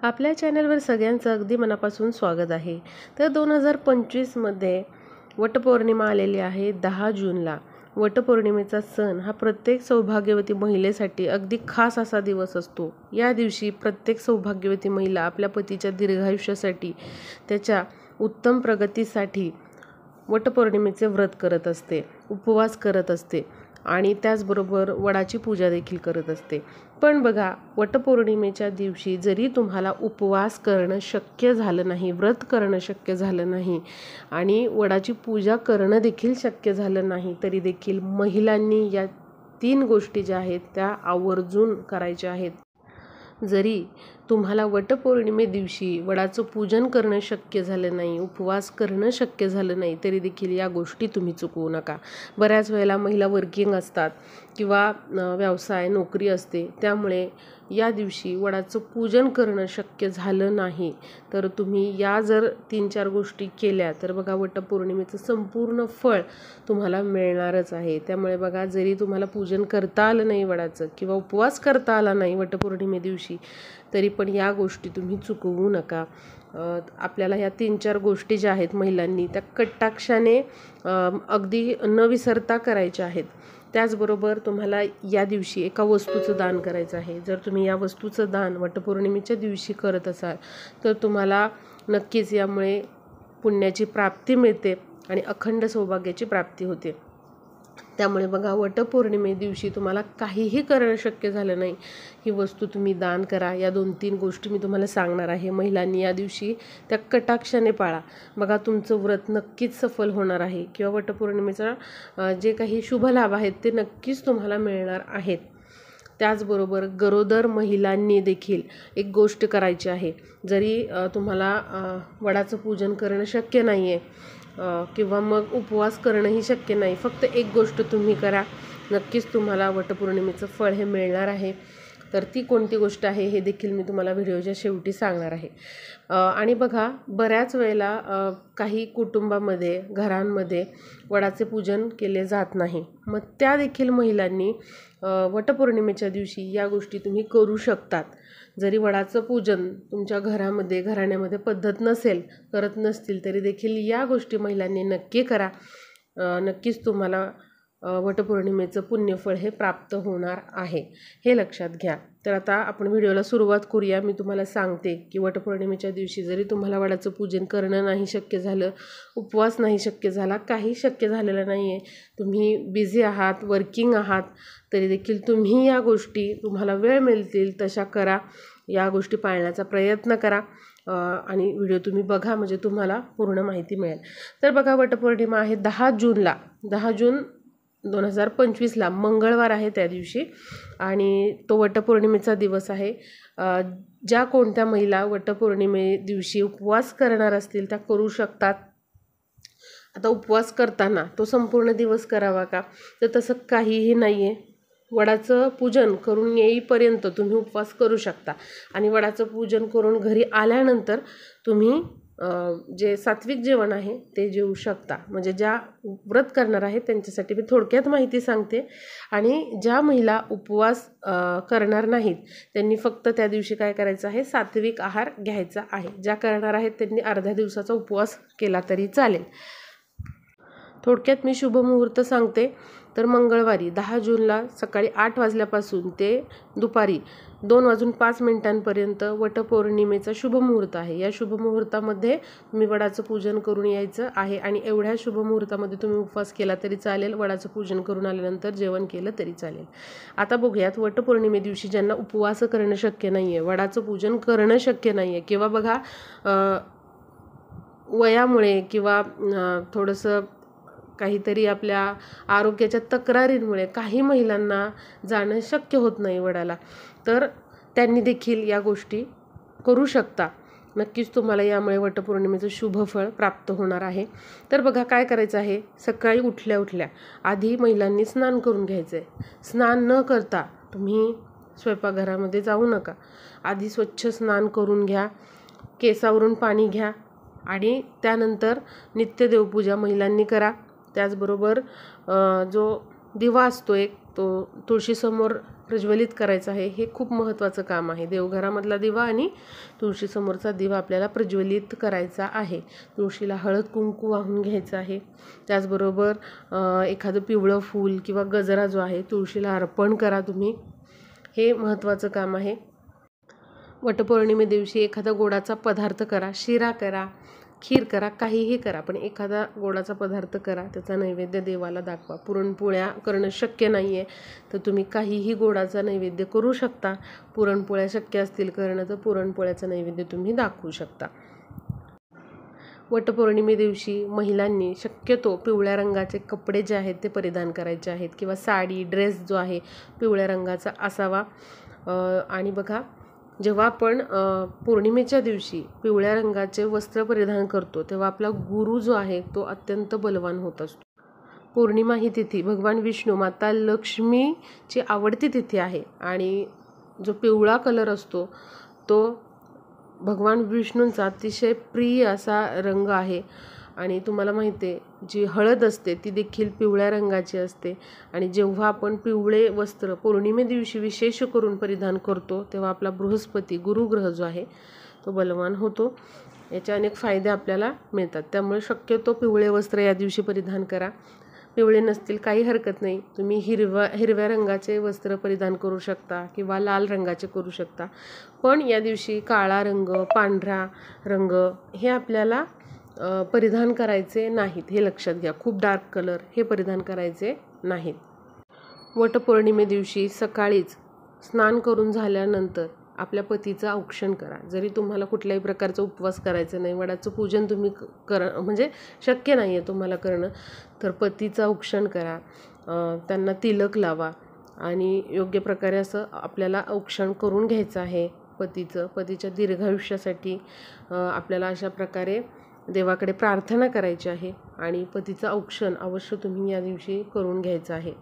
आपल्या चॅनलवर सगळ्यांचं अगदी मनापासून स्वागत आहे। तर 2025 मध्ये वटपौर्णिमा आलेली आहे 10 जूनला। वटपौर्णिमेचा सण हा प्रत्येक सौभाग्यवती महिलेसाठी अगदी खास असा दिवस असतो। या दिवशी प्रत्येक सौभाग्यवती महिला आपल्या पतीच्या दीर्घायुष्यासाठी, त्याच्या उत्तम प्रगतीसाठी वटपौर्णिमेचे व्रत करत असते, उपवास करत असते आणि त्याचबरोबर वडाची पूजा देखील करत असते। पण बघा, वटपौर्णिमेच्या दिवशी जरी तुम्हाला उपवास करणं शक्य झालं नाही, व्रत करणं शक्य झालं नाही आणि वडाची पूजा करणं देखील शक्य झालं नाही, तरी देखील महिलांनी या 3 गोष्टी ज्या आहेत त्या आवर्जून करायच्या आहेत। जरी तुम्हाला वटपौर्णिमे दिवशी वडाचं पूजन करणं शक्य झालं नाही, उपवास करणं शक्य झालं नाही, तरी देखील या गोष्टी तुम्ही चुकवू नका। बऱ्याच वेळेला महिला वर्किंग असतात किंवा व्यवसाय नोकरी असते, त्यामुळे या दिवशी वडाचं पूजन करणं शक्य झालं नाही, तर तुम्ही या जर 3-4 गोष्टी केल्या तर बघा वटपौर्णिमेचं संपूर्ण फळ तुम्हाला मिळणारच आहे। त्यामुळे बघा, जरी तुम्हाला पूजन करता आलं नाही वडाचं किंवा उपवास करता आला नाही वटपौर्णिमे दिवशी, तरी पण या गोष्टी तुम्ही चुकवू नका। आपल्याला ह्या 3-4 गोष्टी ज्या आहेत महिलांनी त्या कटाक्षाने अगदी न विसरता करायच्या आहेत। त्याचबरोबर तुम्हाला या दिवशी एका वस्तूचं दान करायचं आहे। जर तुम्ही या वस्तूचं दान वटपौर्णिमेच्या दिवशी करत असाल तर तुम्हाला नक्कीच यामुळे पुण्याची प्राप्ती मिळते आणि अखंड सौभाग्याची प्राप्ती होते। त्यामुळे बघा, वटपौर्णिमे दिवशी तुम्हाला काहीही करणं शक्य झालं नाही, ही वस्तू तुम्ही दान करा। या 2-3 गोष्टी मी तुम्हाला सांगणार आहे। महिलांनी या दिवशी त्या कटाक्षाने पाळा, बघा तुमचं व्रत नक्कीच सफल होणार आहे किंवा वटपौर्णिमेचा जे काही शुभ लाभ आहेत ते नक्कीच तुम्हाला मिळणार आहेत। त्याचबरोबर गरोदर महिलांनी देखील एक गोष्ट करायची आहे। जरी तुम्हाला वडाचं पूजन करणं शक्य नाही आहे किंवा मग उपवास करणंही शक्य नाही, फक्त एक गोष्ट तुम्ही करा, नक्कीच तुम्हाला वटपौर्णिमेचं फळ हे मिळणार आहे। तर ती कोणती गोष्ट आहे हे देखील मी तुम्हाला व्हिडिओच्या शेवटी सांगणार आहे। आणि बघा, बऱ्याच वेळेला काही कुटुंबामध्ये, घरांमध्ये वडाचे पूजन केले जात नाही, मग त्या देखील महिलांनी वटपौर्णिमेच्या दिवशी या गोष्टी तुम्ही करू शकतात। जरी वडाचं पूजन तुमच्या घरामध्ये, घराण्यामध्ये पद्धत नसेल, करत नसतील, तरी देखील या गोष्टी महिलांनी नक्की करा। नक्कीच तुम्हाला वटपौर्णिमेचं पुण्यफळ हे प्राप्त होणार आहे, हे लक्षात घ्या। तर आता आपण व्हिडिओला सुरुवात करूया। मी तुम्हाला सांगते की वटपौर्णिमेच्या दिवशी जरी तुम्हाला वडाचं पूजन करणं नाही शक्य झालं, उपवास नाही शक्य झाला, काही शक्य झालेलं नाही आहे, तुम्ही बिझी आहात, वर्किंग आहात, तरी देखील तुम्ही या गोष्टी तुम्हाला वेळ मिळतील तशा करा, या गोष्टी पाळण्याचा प्रयत्न करा आणि व्हिडिओ तुम्ही बघा, म्हणजे तुम्हाला पूर्ण माहिती मिळेल। तर बघा, वटपौर्णिमा आहे 10 जूनला, 10 जून 2025ला मंगळवार आहे त्या दिवशी, आणि तो वटपौर्णिमेचा दिवस आहे। ज्या कोणत्या महिला वटपौर्णिमे दिवशी उपवास करणार असतील त्या करू शकतात। आता उपवास करताना तो संपूर्ण दिवस करावा का, तर तसं काहीही नाही आहे। वडाचं पूजन करून येईपर्यंत तुम्ही उपवास करू शकता आणि वडाचं पूजन करून घरी आल्यानंतर तुम्ही जे सात्विक जेवण आहे ते जेवू शकता। म्हणजे ज्या व्रत करणार आहेत त्यांच्यासाठी मी थोडक्यात माहिती सांगते, आणि ज्या महिला उपवास करणार नाहीत त्यांनी फक्त त्या दिवशी काय करायचं आहे, सात्विक आहार घ्यायचा आहे। ज्या करणार आहेत त्यांनी अर्ध्या दिवसाचा उपवास केला तरी चालेल। थोडक्यात मी शुभ मुहूर्त सांगते। तर मंगळवारी 10 जूनला सकाळी 8 वाजल्यापासून ते दुपारी 2:05 वटपौर्णिमेचा शुभ मुहूर्त आहे। या शुभ मुहूर्तामध्ये तुम्ही वडाचं पूजन करून यायचं आहे, आणि एवढ्या शुभ मुहूर्तामध्ये तुम्ही उपवास केला तरी चालेल, वडाचं पूजन करून आल्यानंतर जेवण केलं तरी चालेल। आता बघूयात, वटपौर्णिमे दिवशी ज्यांना उपवास करणं शक्य नाही आहे, वडाचं पूजन करणं शक्य नाही आहे, किंवा बघा वयामुळे किंवा थोडंसं काहीतरी आपल्या आरोग्याच्या तक्रारींमुळे काही महिलांना जाणं शक्य होत नाही वडाला, तर त्यांनी देखील या गोष्टी करू शकता। नक्कीच तुम्हाला यामुळे वटपौर्णिमेचं शुभ फळ प्राप्त होणार आहे। तर बघा, काय करायचं आहे, सकाळी उठल्या उठल्या आधी महिलांनी स्नान करून घ्यायचं आहे। स्नान न करता तुम्ही स्वयंपाकघरामध्ये जाऊ नका, आधी स्वच्छ स्नान करून घ्या, केसावरून पाणी घ्या आणि त्यानंतर नित्य देवपूजा महिलांनी करा। त्याचबरोबर जो दिवा असतो एक, तो तुळशीसमोर प्रज्वलित करायचा आहे. हे खूप महत्त्वाचं काम आहे. देवघरामधला दिवा आणि तुळशीसमोरचा दिवा आपल्याला प्रज्वलित करायचा आहे. तुळशीला हळद कुंकू वाहून घ्यायचं आहे. त्याचबरोबर एखादं पिवळं फूल किंवा गजरा जो आहे तुळशीला अर्पण करा तुम्ही. हे महत्त्वाचं काम आहे. वटपौर्णिमेदिवशी एखादा गोडाचा पदार्थ करा, शिरा करा, खीर करा, काहीही करा, पण एखादा गोडाचा पदार्थ करा, त्याचा नैवेद्य देवाला दाखवा. पुरणपोळ्या करणं शक्य नाही आहे तर तुम्ही काहीही गोडाचा नैवेद्य करू शकता. पुरणपोळ्या शक्य असतील करणं तर पुरणपोळ्याचा नैवेद्य तुम्ही दाखवू शकता. वटपौर्णिमेदिवशी महिलांनी शक्यतो पिवळ्या रंगाचे कपडे जे आहेत ते परिधान करायचे आहेत किंवा साडी, ड्रेस जो आहे पिवळ्या रंगाचा असावा. आणि बघा, जेव्हा आपण पौर्णिमेच्या दिवशी पिवळ्या रंगाचे वस्त्र परिधान करतो तेव्हा आपला गुरु जो आहे तो अत्यंत बलवान होत असतो. पौर्णिमा ही तिथी भगवान विष्णू माता लक्ष्मीची आवडती तिथी आहे आणि जो पिवळा कलर असतो तो भगवान विष्णूंचा अतिशय प्रिय असा रंग आहे. आणि तुम्हाला माहिती आहे, जी हळद असते ती देखील पिवळ्या रंगाची असते. आणि जेव्हा आपण पिवळे वस्त्र पौर्णिमे दिवशी विशेष करून परिधान करतो तेव्हा आपला बृहस्पती गुरुग्रह जो आहे तो बलवान होतो. याचे अनेक फायदे आपल्याला मिळतात. त्यामुळे शक्यतो पिवळे वस्त्र या दिवशी परिधान करा. पिवळे नसतील काही हरकत नाही, तुम्ही हिरव्या रंगाचे वस्त्र परिधान करू शकता किंवा लाल रंगाचे करू शकता. पण या दिवशी काळा रंग, पांढरा रंग हे आपल्याला परिधान करायचे नाहीत. हे लक्षात घ्या. खूप डार्क कलर हे परिधान करायचे नाहीत. वटपौर्णिमे दिवशी सकाळीच स्नान करून झाल्यानंतर आपल्या पतीचं औक्षण करा. जरी तुम्हाला कुठल्याही प्रकारचा उपवास करायचा नाही, वडाचं पूजन तुम्ही म्हणजे शक्य नाही आहे तुम्हाला करणं, तर पतीचं औक्षण करा. त्यांना तिलक लावा आणि योग्य प्रकारे असं आपल्याला औक्षण करून घ्यायचं आहे पतीच्या दीर्घायुष्यासाठी आपल्याला अशा प्रकारे देवाकडे प्रार्थना करायची आहे. आणि पतीचं औक्षण अवश्य तुम्ही या दिवशी करून घ्यायचं आहे.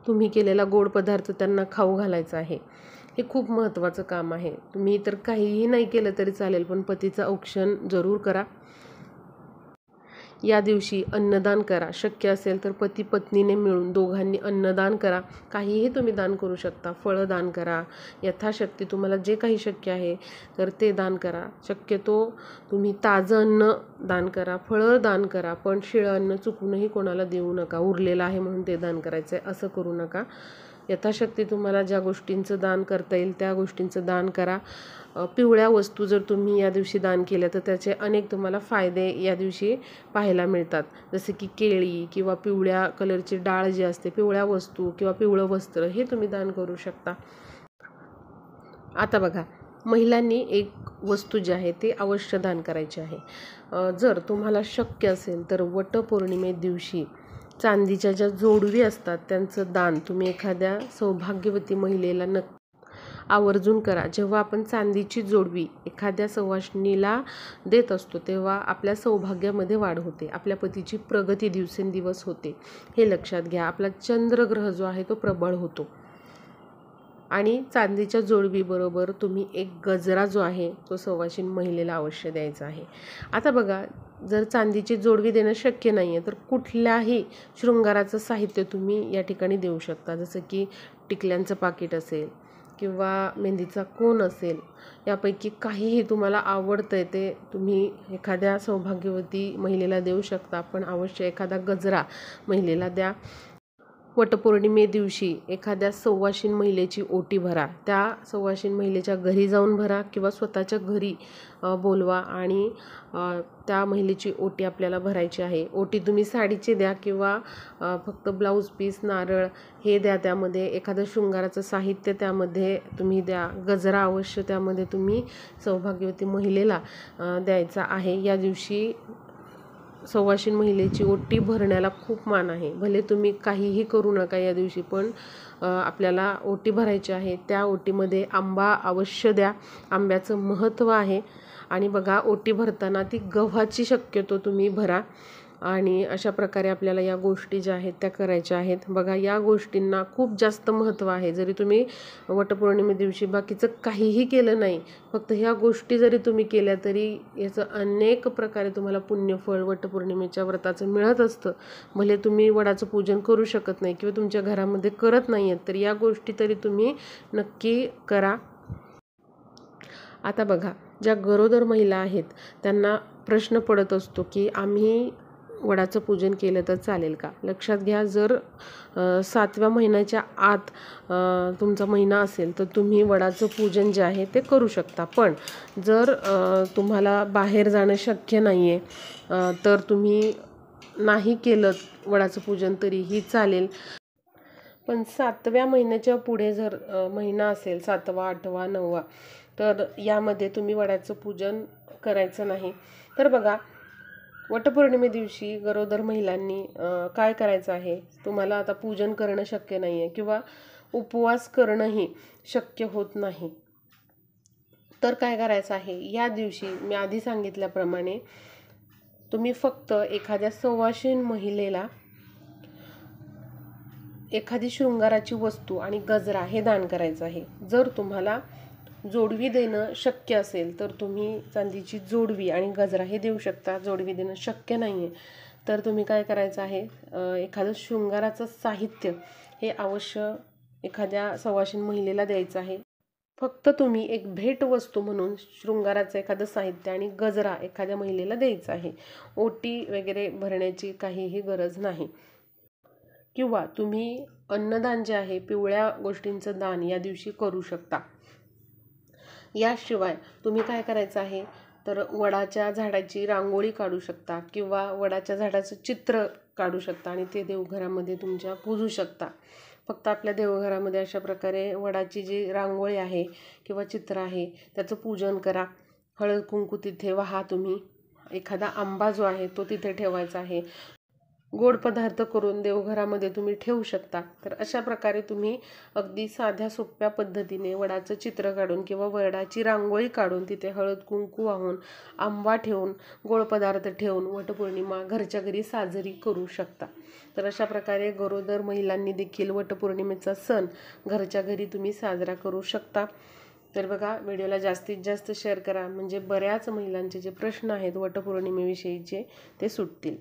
तुम्ही केलेला गोड पदार्थ त्यांना खाऊ घालायचा आहे. हे खूप महत्त्वाचं काम आहे. तुम्ही तर काहीही नाही केलं तरी चालेल, पण पतीचं औक्षण जरूर करा. या दिवशी अन्नदान करा. शक्य असेल तर पती पत्नीने मिळून दोघांनी अन्नदान करा. काहीही तुम्ही दान करू शकता. फळं दान करा. यथाशक्ती तुम्हाला जे काही शक्य आहे तर ते दान करा. शक्यतो तुम्ही ताजं अन्न दान करा, फळं दान करा, पण शिळं अन्न चुकूनही कोणाला देऊ नका. उरलेलं आहे म्हणून ते दान करायचं आहे असं करू नका. यथाशक्ती तुम्हाला ज्या गोष्टींचं दान करता येईल त्या गोष्टींचं दान करा. पिवळ्या वस्तू जर तुम्ही या दिवशी दान केल्या तर त्याचे अनेक तुम्हाला फायदे या दिवशी पाहायला मिळतात. जसे की केळी किंवा पिवळ्या कलरची डाळ जी असते, पिवळ्या वस्तू किंवा पिवळं वस्त्र हे तुम्ही दान करू शकता. आता बघा, महिलांनी एक वस्तू जी आहे ती अवश्य दान करायची आहे. जर तुम्हाला शक्य असेल तर वटपौर्णिमे दिवशी चांदीच्या ज्या जोडवी असतात त्यांचं दान तुम्ही एखाद्या सौभाग्यवती महिलेला आवर्जून करा. जेव्हा आपण चांदीची जोडवी एखाद्या सवाष्णीला देत असतो तेव्हा आपल्या सौभाग्यामध्ये वाढ होते, आपल्या पतीची प्रगती दिवसेंदिवस होते. हे लक्षात घ्या. आपला चंद्रग्रह जो आहे तो प्रबळ होतो. आणि चांदीच्या जोडवीबरोबर तुम्ही एक गजरा जो आहे तो सवाशीण महिलेला अवश्य द्यायचा आहे. आता बघा, जर चांदीची जोडवी देणं शक्य नाही आहे तर कुठल्याही शृंगाराचं साहित्य तुम्ही या ठिकाणी देऊ शकता. जसं की टिकल्यांचं पाकिट असेल किंवा मेहंदीचा कोन असेल, यापैकी काहीही तुम्हाला आवडतं आहे ते तुम्ही एखाद्या सौभाग्यवती महिलेला देऊ शकता. पण अवश्य एखादा गजरा महिलेला द्या. वटपौर्णिमे दिवशी एखाद्या सवाशीण महिलेची ओटी भरा. त्या सवाशीण महिलेच्या घरी जाऊन भरा किंवा स्वतःच्या घरी बोलवा आणि त्या महिलेची ओटी आपल्याला भरायची आहे. ओटी तुम्ही साडीची द्या किंवा फक्त ब्लाऊज पीस, नारळ हे द्या. त्यामध्ये एखादं शृंगाराचं साहित्य त्यामध्ये तुम्ही द्या. गजरा अवश्य त्यामध्ये तुम्ही सौभाग्यवती महिलेला द्यायचा आहे. या दिवशी सवाशीण महिलेची ओटी भरण्याला खूप मान आहे. भले तुम्ही काहीही करू नका या दिवशी, पण आपल्याला ओटी भरायची आहे. त्या ओटीमध्ये आंबा अवश्य द्या. आंब्याचं महत्त्व आहे. आणि बघा, ओटी भरताना ती गव्हाची शक्यतो तुम्ही भरा. आणि अशा प्रकारे आपल्याला या गोष्टी ज्या आहेत त्या करायच्या आहेत. बघा, या गोष्टींना खूप जास्त महत्त्व आहे. जरी तुम्ही वटपौर्णिमे दिवशी बाकीचं काहीही केलं नाही, फक्त ह्या गोष्टी जरी तुम्ही केल्या तरी याचं अनेक प्रकारे तुम्हाला पुण्यफळ वटपौर्णिमेच्या व्रताचं मिळत असतं. भले तुम्ही वडाचं पूजन करू शकत नाही किंवा तुमच्या घरामध्ये करत नाही आहेत, तर या गोष्टी तरी तुम्ही नक्की करा. आता बघा, ज्या गरोदर महिला आहेत त्यांना प्रश्न पडत असतो की आम्ही वडाचं पूजन केलं तर चालेल का? लक्षात घ्या, जर 7व्या महिन्याच्या आत तुमचा महिना असेल तर तुम्ही वडाचं पूजन जे आहे ते करू शकता. पण जर तुम्हाला बाहेर जाणं शक्य नाही आहे तर तुम्ही नाही केलं वडाचं पूजन तरीही चालेल. पण 7व्या महिन्याच्या पुढे जर महिना असेल, 7वा, 8वा, 9वा, तर यामध्ये तुम्ही वडाचं पूजन करायचं नाही. तर बघा, वटपौर्णिमे दिवशी गरोदर महिलांनी काय करायचं आहे? तुम्हाला आता पूजन करणं शक्य नाही आहे किंवा उपवास करणंही शक्य होत नाही, तर काय करायचं आहे? या दिवशी मी आधी सांगितल्याप्रमाणे तुम्ही फक्त एखाद्या सवाशीण महिलेला एखादी शृंगाराची वस्तू आणि गजरा हे दान करायचं आहे. जर तुम्हाला जोडवी देणं शक्य असेल तर तुम्ही चांदीची जोडवी आणि गजरा हे देऊ शकता. जोडवी देणं शक्य नाही आहे तर तुम्ही काय करायचं आहे? एखादं शृंगाराचं साहित्य हे अवश्य एखाद्या सवाशीण महिलेला द्यायचं आहे. फक्त तुम्ही एक भेटवस्तू म्हणून शृंगाराचं एखादं साहित्य आणि गजरा एखाद्या महिलेला द्यायचा आहे. ओटी वगैरे भरण्याची काहीही गरज नाही. किंवा तुम्ही अन्नदान जे आहे, पिवळ्या गोष्टींचं दान या दिवशी करू शकता. याशिवाय तुम्ही काय करायचं आहे? तर वडाच्या झाडाची रांगोळी काढू शकता किंवा वडाच्या झाडाचं चित्र काढू शकता आणि ते देवघरामध्ये तुमच्या पूजू शकता. फक्त आपल्या देवघरामध्ये अशा प्रकारे वडाची जी रांगोळी आहे किंवा चित्र आहे त्याचं पूजन करा. हळद कुंकू तिथे वाहा तुम्ही. एखादा आंबा जो आहे तो तिथे ठेवायचा आहे. गोड पदार्थ करून देवघरामध्ये तुम्ही ठेवू शकता. तर अशा प्रकारे तुम्ही अगदी साध्या सोप्या पद्धतीने वडाचं चित्र काढून किंवा वडाची रांगोळी काढून तिथे हळद कुंकू वाहून, आंबा ठेवून, गोड पदार्थ ठेवून वटपौर्णिमा घरच्या घरी साजरी करू शकता. तर अशा प्रकारे गरोदर महिलांनी देखील वटपौर्णिमेचा सण घरच्या घरी तुम्ही साजरा करू शकता. तर बघा, व्हिडिओला जास्तीत जास्त शेअर करा म्हणजे बऱ्याच महिलांचे जे प्रश्न आहेत वटपौर्णिमेविषयीचे ते सुटतील.